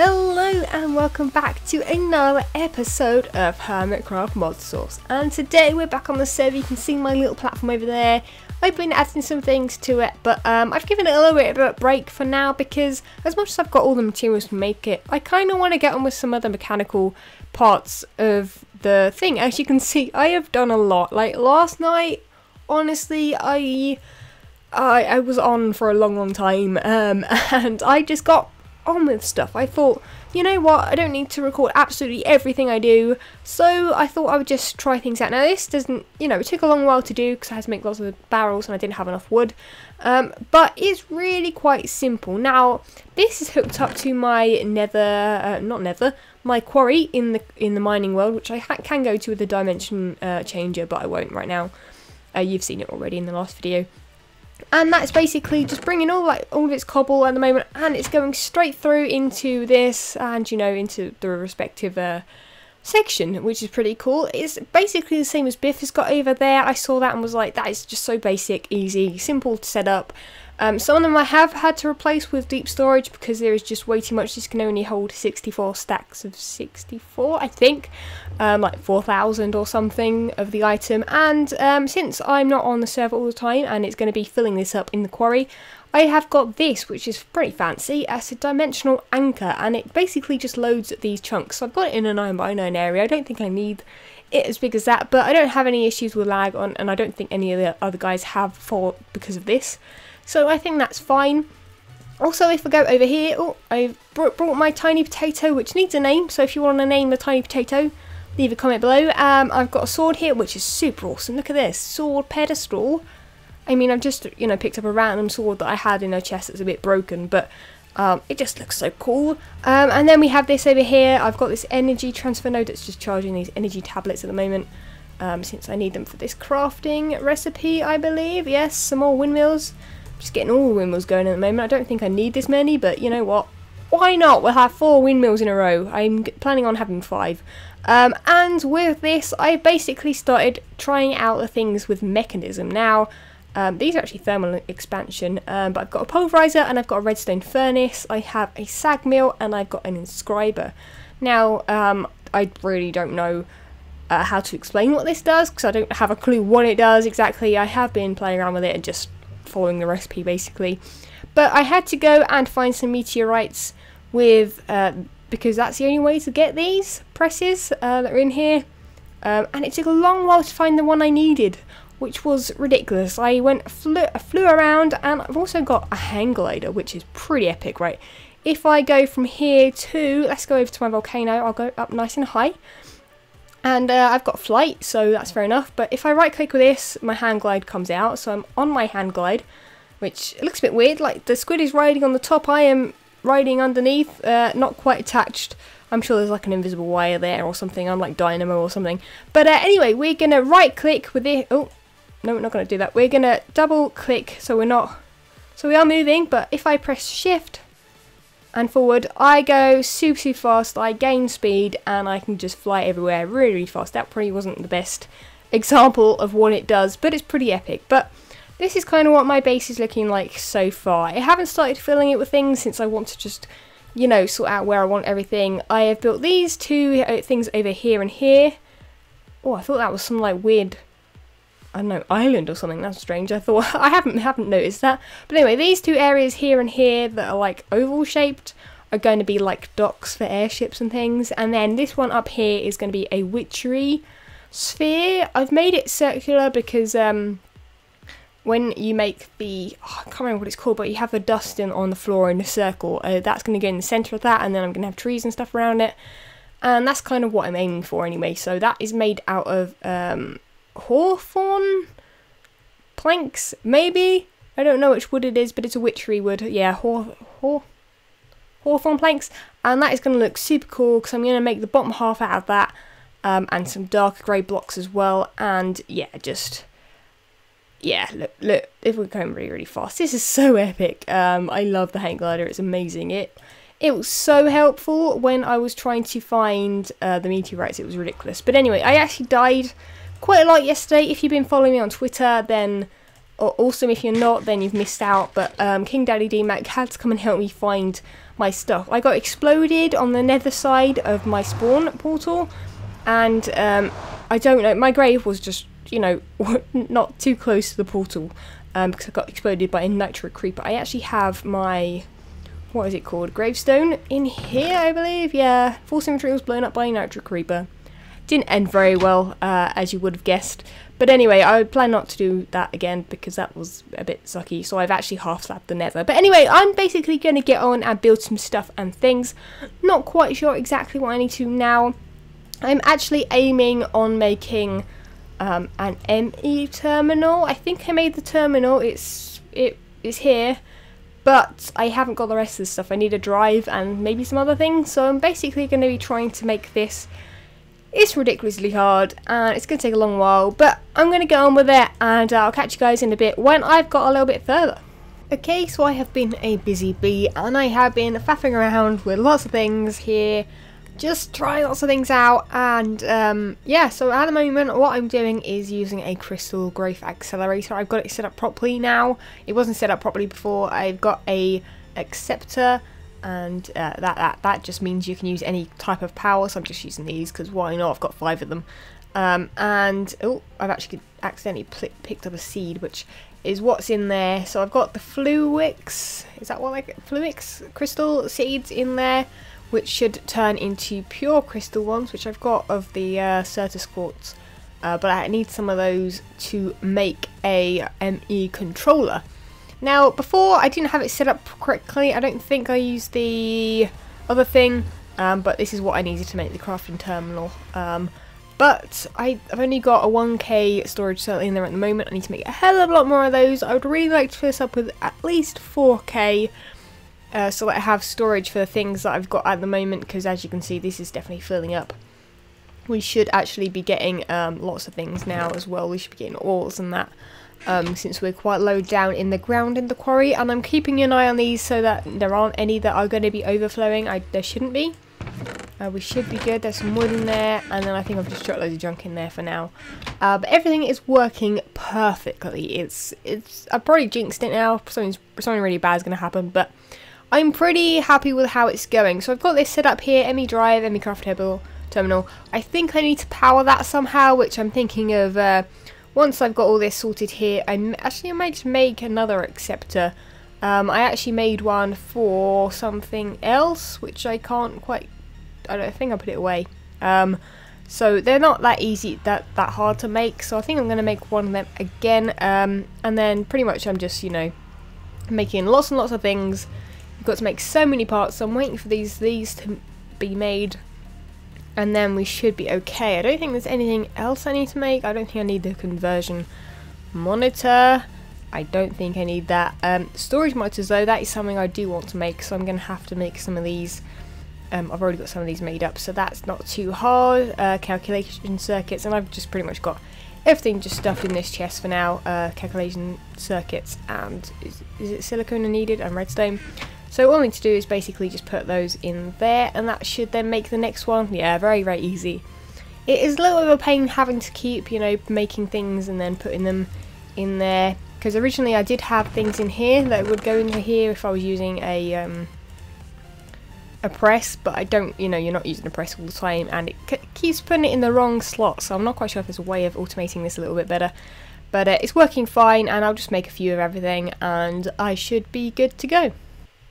Hello and welcome back to another episode of Hermitcraft Modsauce. And today we're back on the server. You can see my little platform over there. I've been adding some things to it, but I've given it a little bit of a break for now because as much as I've got all the materials to make it, I kind of want to get on with some other mechanical parts of the thing. As you can see, I have done a lot. Like last night, honestly, I was on for a long time, and I just got on with stuff. I thought, you know what, I don't need to record absolutely everything I do, so I thought I would just try things out. Now this doesn't, it took a long while to do because I had to make lots of barrels and I didn't have enough wood, but it's really quite simple. Now this is hooked up to my my quarry in the mining world, which I can go to with the dimension changer, but I won't right now. You've seen it already in the last video. And that's basically just bringing all of its cobble at the moment, and it's going straight through into this, and into the respective section, which is pretty cool. It's basically the same as Biff has got over there. I saw that and was like, that is just so basic, easy, simple to set up. Some of them I have had to replace with deep storage because there is just way too much. This can only hold 64 stacks of 64, I think, like 4,000 or something of the item. And since I'm not on the server all the time and it's going to be filling this up in the quarry, I have got this, which is pretty fancy, as a dimensional anchor, and it basically just loads these chunks. So I've got it in a 9x9 area. I don't think I need it as big as that, but I don't have any issues with lag on, and I don't think any of the other guys have because of this. So I think that's fine. Also, if I go over here, I've brought my tiny potato, which needs a name. So if you want to name the tiny potato, leave a comment below. I've got a sword here, which is super awesome. Look at this sword pedestal. I mean, I've just picked up a random sword that I had in a chest that's a bit broken, but it just looks so cool. And then we have this over here. I've got this energy transfer node that's just charging these energy tablets at the moment. Since I need them for this crafting recipe, I believe. Yes, some more windmills. Just getting all the windmills going at the moment. I don't think I need this many, but you know what? Why not? We'll have 4 windmills in a row. I'm planning on having 5. And with this, I basically started trying out the things with mechanism. Now, these are actually thermal expansion, but I've got a pulverizer and I've got a redstone furnace. I have a sag mill and I've got an inscriber. Now, I really don't know how to explain what this does because I don't have a clue what it does exactly. I have been playing around with it and just following the recipe basically, but I had to go and find some meteorites with because that's the only way to get these presses that are in here, and it took a long while to find the one I needed, which was ridiculous. I flew around, and I've also got a hang glider, which is pretty epic, right? If I go from here to, let's go over to my volcano, I'll go up nice and high. And I've got flight, so that's fair enough. But if I right click with this, my hand glide comes out. So I'm on my hand glide, which looks a bit weird. Like the squid is riding on the top, I am riding underneath, not quite attached. I'm sure there's like an invisible wire there or something. I'm like Dynamo or something. But anyway, we're going to right click with it. Oh, no, we're not going to do that. We're going to double click so we are moving. But if I press shift and forward, I go super fast, I gain speed, and I can just fly everywhere really fast. That probably wasn't the best example of what it does, but it's pretty epic. But this is kind of what my base is looking like so far. I haven't started filling it with things since I want to just, sort out where I want everything. I have built these 2 things over here and here. Oh, I thought that was some like weird, I don't know, island or something. That's strange. I thought I haven't noticed that. But anyway, these 2 areas here and here that are like oval shaped are going to be like docks for airships and things. And then this one up here is going to be a witchery sphere. I've made it circular because when you make the, I can't remember what it's called, but you have the dust on the floor in a circle. That's going to go in the centre of that, and then I'm going to have trees and stuff around it. And that's kind of what I'm aiming for anyway. So that is made out of hawthorn planks, maybe? I don't know which wood it is, but it's a witchery wood. Yeah, hawthorn planks. And that is going to look super cool because I'm going to make the bottom half out of that, and some darker grey blocks as well. And yeah, look, if we're going really fast, this is so epic. I love the hang glider, it's amazing. It was so helpful when I was trying to find the meteorites. It was ridiculous. But anyway, I actually died quite a lot yesterday. If you've been following me on Twitter, then awesome. If you're not, then you've missed out. But King Daddy D-Mac had to come and help me find my stuff. I got exploded on the nether side of my spawn portal, and I don't know, my grave was just, you know, not too close to the portal, because I got exploded by a nitro creeper. I actually have my, what is it called, gravestone in here, I believe. Yeah, full symmetry was blown up by a nitro creeper. Didn't end very well, as you would have guessed. But anyway, I plan not to do that again because that was a bit sucky. So I've actually half-slapped the nether. But anyway, I'm basically going to get on and build some stuff and things. Not quite sure exactly what I need to now. I'm actually aiming on making an ME terminal. I think I made the terminal. It's here. But I haven't got the rest of the stuff. I need a drive and maybe some other things. So I'm basically going to be trying to make this. It's ridiculously hard and it's going to take a long while, but I'm going to get on with it, and I'll catch you guys in a bit when I've got a little bit further. Okay, so I have been a busy bee and I have been faffing around with lots of things here, just trying lots of things out, and yeah, so at the moment what I'm doing is using a crystal growth accelerator. I've got it set up properly now. It wasn't set up properly before. I've got a acceptor, and that just means you can use any type of power, so I'm just using these because why not? I've got 5 of them. And oh, I've actually accidentally picked up a seed, which is what's in there. So I've got the Fluix, is that what, like, Fluix crystal seeds in there, which should turn into pure crystal ones, which I've got of the Certus quartz, but I need some of those to make a ME controller. Now, before I didn't have it set up correctly. I don't think I used the other thing, but this is what I needed to make the crafting terminal. But I've only got a 1k storage cell in there at the moment. I need to make a hell of a lot more of those. I would really like to fill this up with at least 4k, so that I have storage for the things that I've got at the moment, because as you can see, this is definitely filling up. We should actually be getting lots of things now as well. We should be getting ores and that. Since we're quite low down in the ground in the quarry, and I'm keeping an eye on these so that there aren't any that are going to be overflowing. There shouldn't be. We should be good. There's some wood in there, and then I think I've just dropped loads of junk in there for now. But everything is working perfectly. I've probably jinxed it now. Something really bad is going to happen, but I'm pretty happy with how it's going. So I've got this set up here: ME drive, ME craft terminal. I think I need to power that somehow, which I'm thinking of. Once I've got all this sorted here, I might just make another acceptor. I actually made one for something else, which I can't quite, I don't think I put it away. So they're not that easy, that hard to make, so I think I'm going to make one of them again. And then pretty much I'm just, you know, making lots and lots of things. I've got to make so many parts, so I'm waiting for these to be made. And then we should be okay. I don't think there's anything else I need to make. I don't think I need the conversion monitor. I don't think I need that. Storage monitors though, that is something I do want to make, so I'm going to have to make some of these. I've already got some of these made up, so that's not too hard. Calculation circuits, and I've just pretty much got everything just stuffed in this chest for now. Calculation circuits, and is it silicone needed, and redstone. So all I need to do is basically just put those in there, and that should then make the next one. Yeah, very, very easy. It is a little bit of a pain having to keep, you know, making things and then putting them in there, because originally I did have things in here that would go into here if I was using a press, but I don't, you know, you're not using a press all the time, and it keeps putting it in the wrong slot, so I'm not quite sure if there's a way of automating this a little bit better. But it's working fine, and I'll just make a few of everything, and I should be good to go.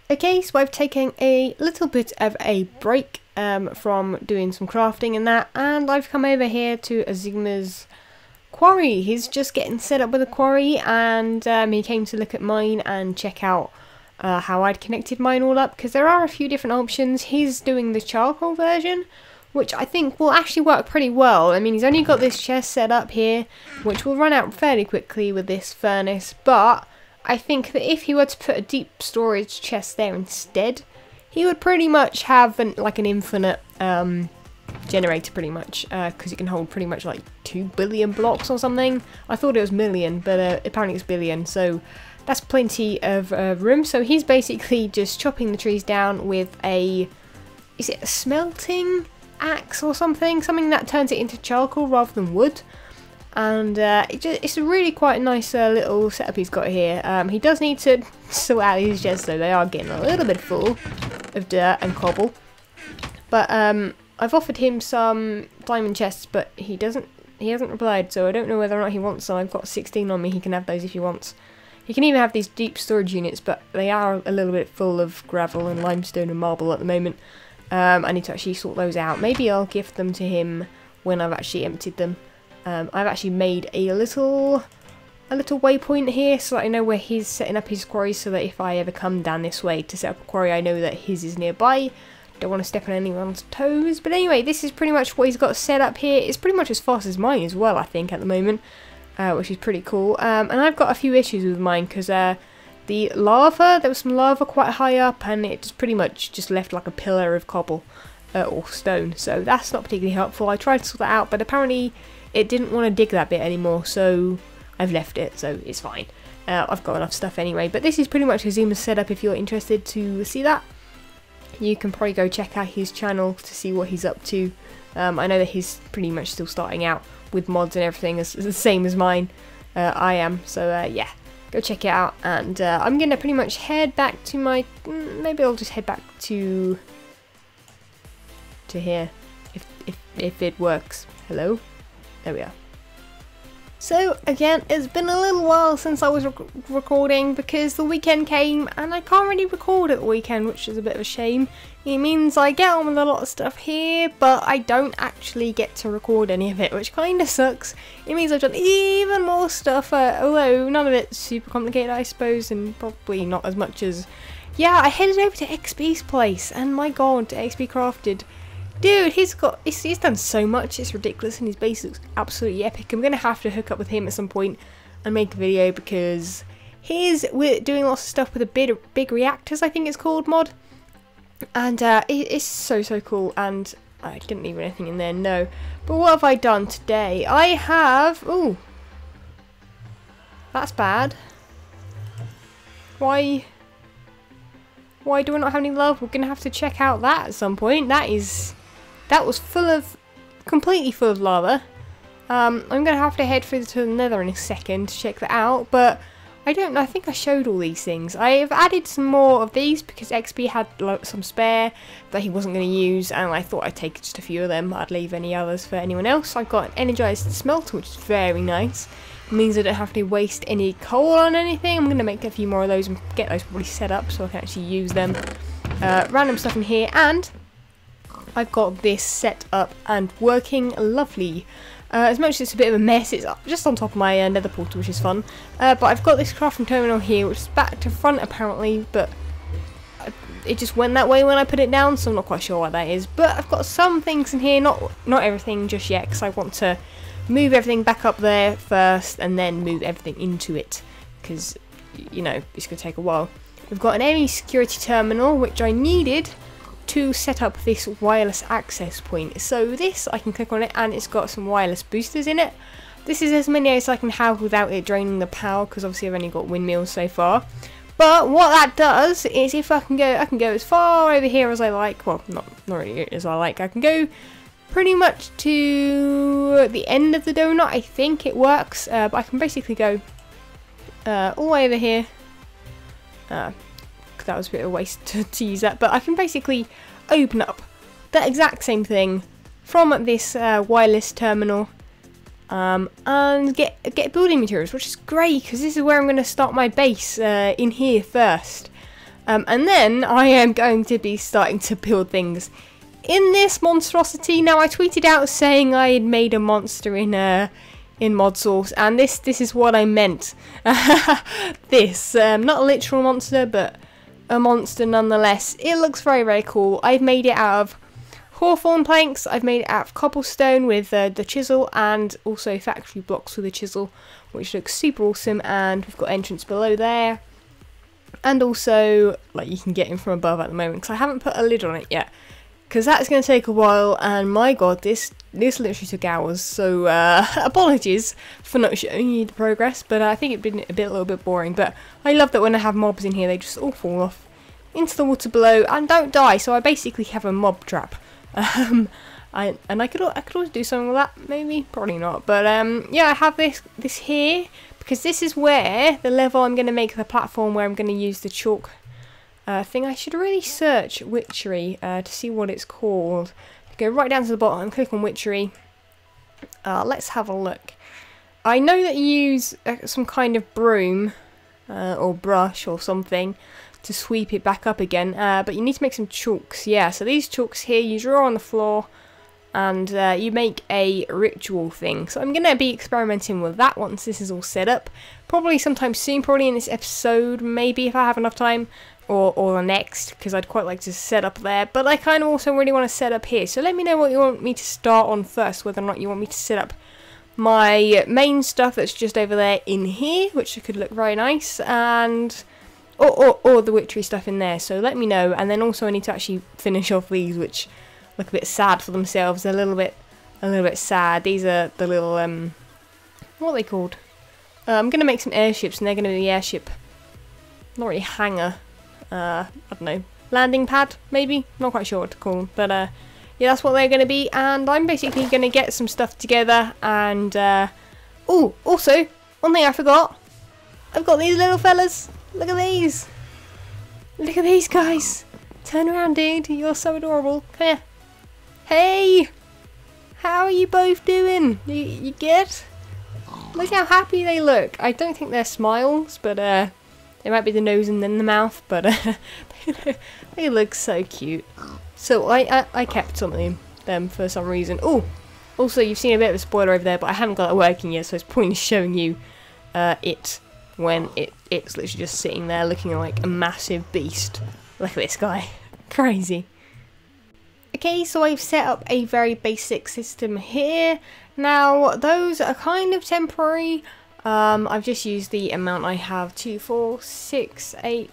Okay, so I've taken a little bit of a break from doing some crafting and that, and I've come over here to Zigma's quarry. He's just getting set up with a quarry, and he came to look at mine and check out how I'd connected mine all up, because there are a few different options. He's doing the charcoal version, which I think will actually work pretty well. I mean, he's only got this chest set up here, which will run out fairly quickly with this furnace, but I think that if he were to put a deep storage chest there instead, he would pretty much have like an infinite generator pretty much, because it can hold pretty much like 2 billion blocks or something. I thought it was million, but apparently it's billion, so that's plenty of room. So he's basically just chopping the trees down with a, is it a smelting axe or something? Something that turns it into charcoal rather than wood. And it's a really quite nice little setup he's got here. He does need to sort out his chests though. They are getting a little bit full of dirt and cobble. But I've offered him some diamond chests, but he hasn't replied, so I don't know whether or not he wants them. I've got 16 on me. He can have those if he wants. He can even have these deep storage units, but they are a little bit full of gravel and limestone and marble at the moment. I need to actually sort those out. Maybe I'll gift them to him when I've actually emptied them. I've actually made a little waypoint here so that I know where he's setting up his quarry, so that if I ever come down this way to set up a quarry, I know that his is nearby. Don't want to step on anyone's toes. But anyway, this is pretty much what he's got set up here. It's pretty much as fast as mine as well, I think, at the moment. Which is pretty cool. And I've got a few issues with mine because the lava, there was some lava quite high up, and it just pretty much just left like a pillar of cobble or stone. So that's not particularly helpful. I tried to sort that out, but apparently it didn't want to dig that bit anymore, so I've left it, so it's fine. I've got enough stuff anyway. But this is pretty much Xizuma's setup. If you're interested to see that, you can probably go check out his channel to see what he's up to. I know that he's pretty much still starting out with mods and everything, as the same as mine. I am, so yeah, go check it out. And I'm gonna pretty much head back to my, maybe I'll just head back to here if it works. Hello, there we are. So again, it's been a little while since I was recording because the weekend came and I can't really record at the weekend, which is a bit of a shame. It means I get on with a lot of stuff here, but I don't actually get to record any of it, which kind of sucks. It means I've done even more stuff, although none of it's super complicated, I suppose, and probably not as much as... Yeah, I headed over to XP's place, and my god, XP Crafted. Dude, he's done so much, it's ridiculous, and his base looks absolutely epic. I'm going to have to hook up with him at some point and make a video, because we're doing lots of stuff with the big reactors, I think it's called, mod. And it's so cool, and I didn't leave anything in there, no. But what have I done today? I have... Ooh. That's bad. Why do I not have any love? We're going to have to check out that at some point. That was completely full of lava. I'm going to have to head through to the nether in a second to check that out, but I don't know, I think I showed all these things. I've added some more of these because XP had some spare that he wasn't going to use, and I thought I'd take just a few of them. I'd leave any others for anyone else. I've got an energized smelter, which is very nice. It means I don't have to waste any coal on anything. I'm going to make a few more of those and get those probably set up so I can actually use them. Random stuff in here, and I've got this set up and working lovely. As much as it's a bit of a mess, it's just on top of my nether portal, which is fun. But I've got this crafting terminal here, which is back to front apparently, but it just went that way when I put it down, so I'm not quite sure why that is. But I've got some things in here, not everything just yet, because I want to move everything back up there first and then move everything into it, because, you know, it's going to take a while. We've got an enemy security terminal, which I needed to set up this wireless access point. So this, I can click on it and it's got some wireless boosters in it. This is as many as I can have without it draining the power, because obviously I've only got windmills so far. But what that does is, if I can go as far over here as I like. Well, not really as I like. I can go pretty much to the end of the donut. I think it works, but I can basically go all the way over here. That was a bit of a waste to use that, but I can basically open up that exact same thing from this wireless terminal and get building materials, which is great because this is where I'm going to start my base in here first, and then I am going to be starting to build things in this monstrosity. Now, I tweeted out saying I had made a monster in Modsauce, and this is what I meant. This not a literal monster, but a monster nonetheless. It looks very cool. I've made it out of hawthorn planks, I've made it out of cobblestone with the chisel, and also factory blocks with a chisel, which looks super awesome. And we've got entrance below there, and also like you can get in from above at the moment, because I haven't put a lid on it yet, because that's going to take a while, and my god, this literally took hours, so apologies for not showing you the progress, but I think it's been a little bit boring. But I love that when I have mobs in here, they just all fall off into the water below and don't die, so I basically have a mob trap. And And I could always do something with that, maybe, probably not. But yeah, I have this here because this is where the level I'm going to make the platform where I'm going to use the chalk thing. I should really search witchery to see what it's called. Go right down to the bottom, click on witchery. Let's have a look. I know that you use some kind of broom or brush or something to sweep it back up again, but you need to make some chalks. Yeah, so these chalks here you draw on the floor and you make a ritual thing. So I'm going to be experimenting with that once this is all set up. Probably sometime soon, probably in this episode, maybe if I have enough time, or the next, because I'd quite like to set up there. But I kind of also really want to set up here. So let me know what you want me to start on first, whether or not you want me to set up my main stuff that's just over there in here, which could look very nice, and or the witchery stuff in there. So let me know. And then also I need to actually finish off these, which look a bit sad for themselves. They're a little bit sad. These are the little what are they called? I'm gonna make some airships, and they're gonna be the airship, not really hangar. I don't know, landing pad maybe. Not quite sure what to call them, but yeah, that's what they're gonna be. And I'm basically gonna get some stuff together. And oh, also one thing I forgot. I've got these little fellas. Look at these. Look at these guys. Turn around, dude. You're so adorable. Come here. Hey! How are you both doing? You good? Look how happy they look. I don't think they're smiles, but it might be the nose and then the mouth, but they look so cute. So I kept some of them for some reason. Oh! Also, you've seen a bit of a spoiler over there, but I haven't got it working yet, so it's pointless showing you it when it's literally just sitting there looking like a massive beast. Look at this guy. Crazy. Okay, so I've set up a very basic system here. Now, those are kind of temporary. I've just used the amount I have. 2, 4, 6, 8,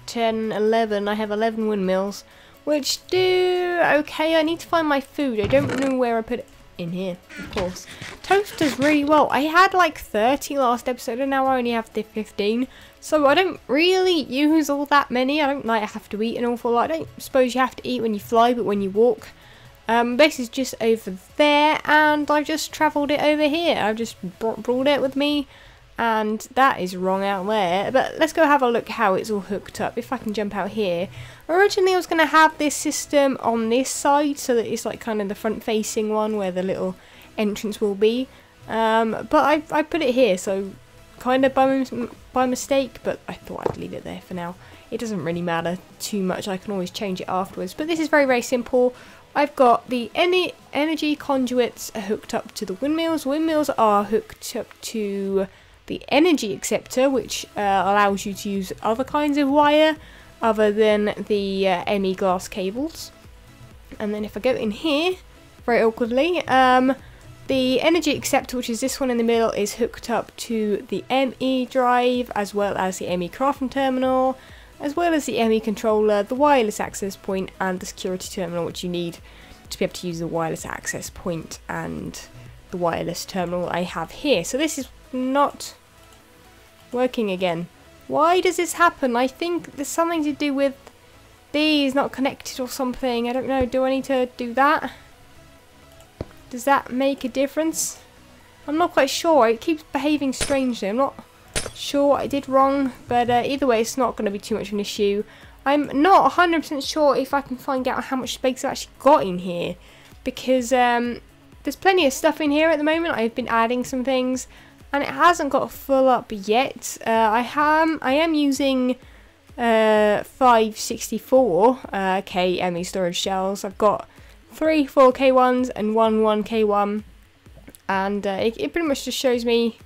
10, 11. I have 11 windmills, which do okay. I need to find my food. I don't know where I put it. In here, of course. Toast does really well. I had like 30 last episode and now I only have the 15. So I don't really use all that many. I don't like have to eat an awful lot. I don't suppose you have to eat when you fly, but when you walk. Base is just over there and I've just travelled it over here. I've just brought it with me. And that is wrong out there. But let's go have a look how it's all hooked up. If I can jump out here. Originally I was going to have this system on this side, so that it's like kind of the front facing one where the little entrance will be. But I put it here, so kind of by mistake, but I thought I'd leave it there for now. It doesn't really matter too much. I can always change it afterwards. But this is very, very simple. I've got the energy conduits hooked up to the windmills. Windmills are hooked up to the energy acceptor, which allows you to use other kinds of wire other than the ME glass cables. And then if I go in here, very awkwardly, the energy acceptor, which is this one in the middle, is hooked up to the ME drive, as well as the ME crafting terminal, as well as the ME controller, the wireless access point, and the security terminal, which you need to be able to use the wireless access point and the wireless terminal I have here. So this is not working again. Why does this happen? I think there's something to do with these not connected or something. I don't know. Do I need to do that? Does that make a difference? I'm not quite sure. It keeps behaving strangely. I'm not sure what I did wrong, but either way it's not going to be too much of an issue. I'm not 100% sure if I can find out how much space I've actually got in here, because there's plenty of stuff in here at the moment. I've been adding some things and it hasn't got full up yet. I am using 564k ME storage shells. I've got 3 4k ones and 1 1k one, and it pretty much just shows me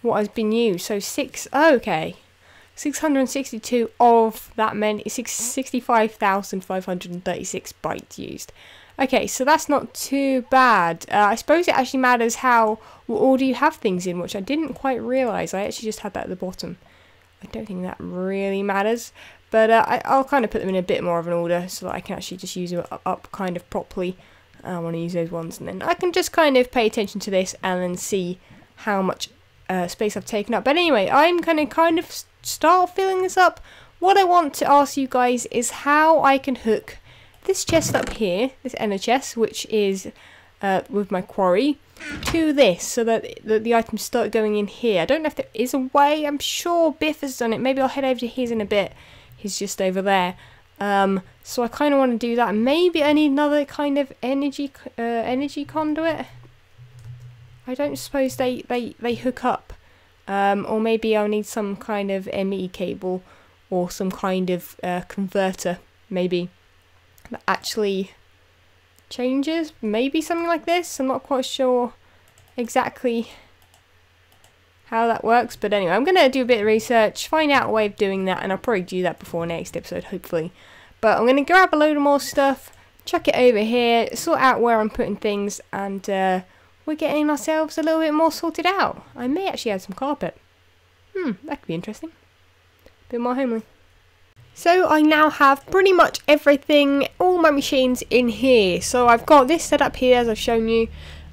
what has been used. So 662 of that many, 65,536 bytes used. Okay, so that's not too bad. I suppose it actually matters what order you have things in, which I didn't quite realise. I actually just had that at the bottom. I don't think that really matters, but I'll kind of put them in a bit more of an order so that I can actually just use them up kind of properly. I want to use those ones, and then I can just kind of pay attention to this and then see how much space I've taken up. But anyway, I'm going to kind of start filling this up. What I want to ask you guys is how I can hook this chest up here, this inner chest, which is with my quarry, to this, so that the items start going in here. I don't know if there is a way. I'm sure Biff has done it. Maybe I'll head over to his in a bit. He's just over there. So I kind of want to do that. Maybe I need another kind of energy conduit. I don't suppose they hook up. Or maybe I'll need some kind of ME cable or some kind of converter, maybe, that actually changes. Maybe something like this. I'm not quite sure exactly how that works, but anyway, I'm going to do a bit of research, find out a way of doing that, and I'll probably do that before next episode, hopefully. But I'm going to grab a load of more stuff, chuck it over here, sort out where I'm putting things, and we're getting ourselves a little bit more sorted out. I may actually add some carpet. That could be interesting. A bit more homely. So I now have pretty much everything, all my machines in here. So I've got this set up here, as I've shown you.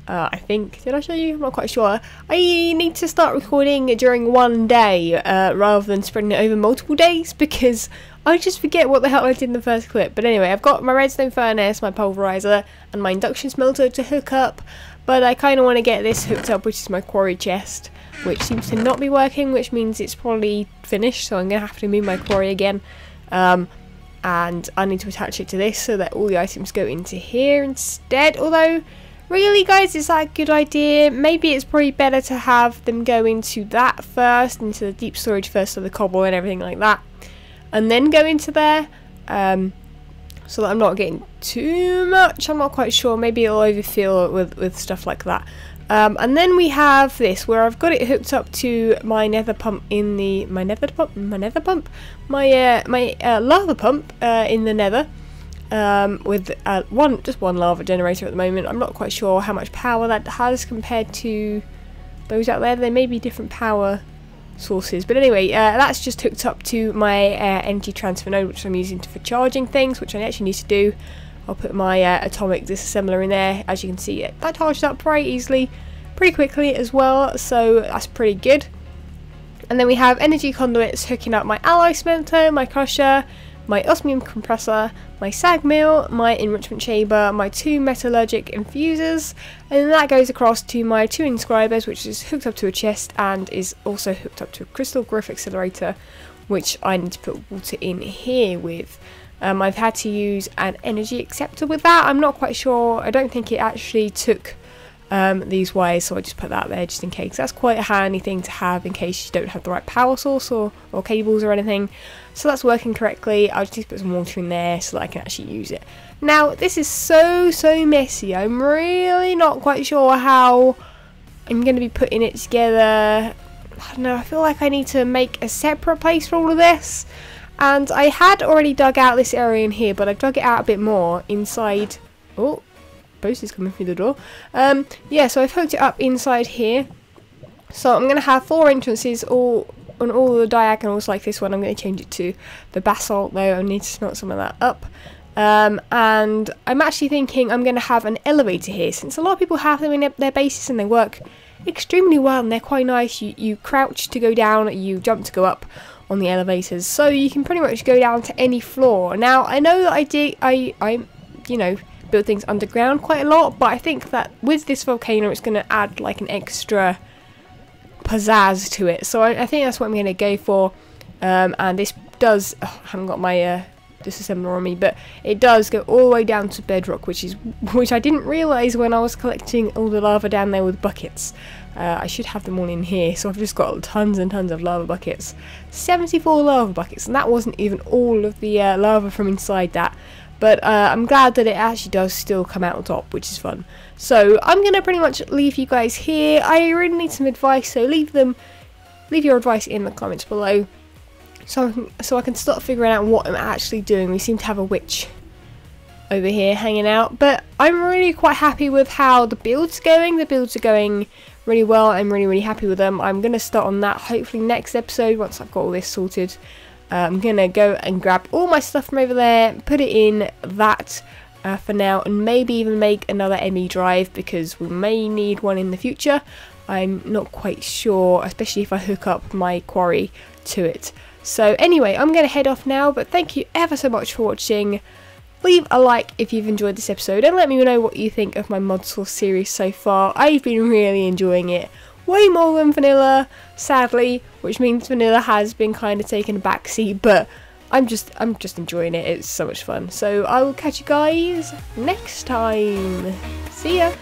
I think, did I show you? I'm not quite sure. I need to start recording during one day rather than spreading it over multiple days, because I just forget what the hell I did in the first clip. But anyway, I've got my redstone furnace, my pulverizer, and my induction smelter to hook up. But I kind of want to get this hooked up, which is my quarry chest, which seems to not be working, which means it's probably finished. So I'm going to have to move my quarry again. And I need to attach it to this so that all the items go into here instead. Although, really guys, is that a good idea? Maybe it's probably better to have them go into that first, into the deep storage first, so the cobble and everything like that, and then go into there, so that I'm not getting too much. I'm not quite sure. Maybe it'll overfill with stuff like that. And then we have this, where I've got it hooked up to my nether pump in the my lava pump in the nether, with just one lava generator at the moment. I'm not quite sure how much power that has compared to those out there. There may be different power sources, but anyway, that's just hooked up to my energy transfer node, which I'm using for charging things, which I actually need to do. I'll put my atomic disassembler in there. As you can see, that charged up pretty easily, pretty quickly as well, so that's pretty good. And then we have energy conduits hooking up my alloy smelter, my crusher, my osmium compressor, my sag mill, my enrichment chamber, my 2 metallurgic infusers, and then that goes across to my 2 inscribers, which is hooked up to a chest and is also hooked up to a crystal growth accelerator, which I need to put water in here with. I've had to use an energy acceptor with that. I'm not quite sure. I don't think it actually took these wires, so I just put that there just in case. That's quite a handy thing to have in case you don't have the right power source or cables or anything. So that's working correctly. I'll just need to put some water in there so that I can actually use it. Now, this is so messy. I'm really not quite sure how I'm going to be putting it together. I don't know, I feel like I need to make a separate place for all of this. And I had already dug out this area in here, but I've dug it out a bit more inside. Oh, Post is coming through the door. Yeah, so I've hooked it up inside here. So I'm going to have 4 entrances all on all the diagonals like this one. I'm going to change it to the basalt though. I need to smelt some of that up. And I'm actually thinking I'm going to have an elevator here, since a lot of people have them in their bases and they work extremely well and they're quite nice. You crouch to go down, you jump to go up on the elevators, so you can pretty much go down to any floor. Now I know that I you know, build things underground quite a lot, but I think that with this volcano it's going to add like an extra pizzazz to it, so I think that's what I'm going to go for. And this does, I haven't got my disassembler on me, but it does go all the way down to bedrock, which I didn't realise when I was collecting all the lava down there with buckets. I should have them all in here, so I've just got tons and tons of lava buckets. 74 lava buckets, and that wasn't even all of the lava from inside that. But I'm glad that it actually does still come out on top, which is fun. So I'm going to pretty much leave you guys here. I really need some advice, so leave your advice in the comments below, so I can start figuring out what I'm actually doing. We seem to have a witch over here hanging out, but I'm really quite happy with how the build's going. The builds are going really well. I'm really happy with them. I'm going to start on that hopefully next episode once I've got all this sorted. I'm going to go and grab all my stuff from over there, put it in that for now, and maybe even make another ME drive, because we may need one in the future. I'm not quite sure, especially if I hook up my quarry to it. So anyway, I'm going to head off now, but thank you ever so much for watching. leave a like if you've enjoyed this episode and let me know what you think of my Modsauce series so far. I've been really enjoying it. Way more than vanilla, sadly, which means vanilla has been kind of taking a backseat, but I'm just enjoying it. It's so much fun. So I will catch you guys next time. See ya.